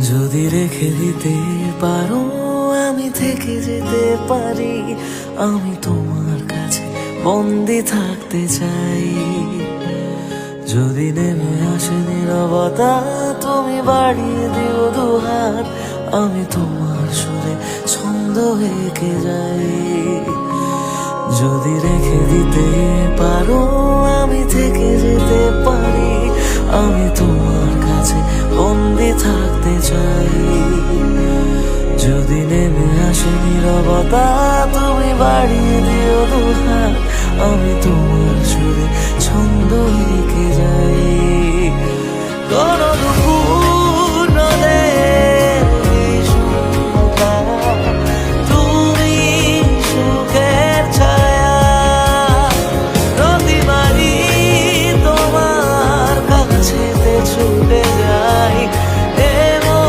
যদি রেখে দিতে পারো আমি থেকে যেতে পারি, আমি তোমার কাছে বন্দি থাকতে চাই। যদি নেমে আসে নীরবতা তুমি বাড়িয়ে দিও দুহাত, আমি তোমার সুরে ছন্দ এঁকে যাই। যদি রেখে দিতে পারো আমি থেকে যেতে পারি, আমি তোমার কাছে বন্দি থাকতে চাই। যদি নেমে আসে নীরবতা তুমি বাড়িয়ে দিও দুহাত, আমি তোমার সুরে ছন্দ এঁকে যাই।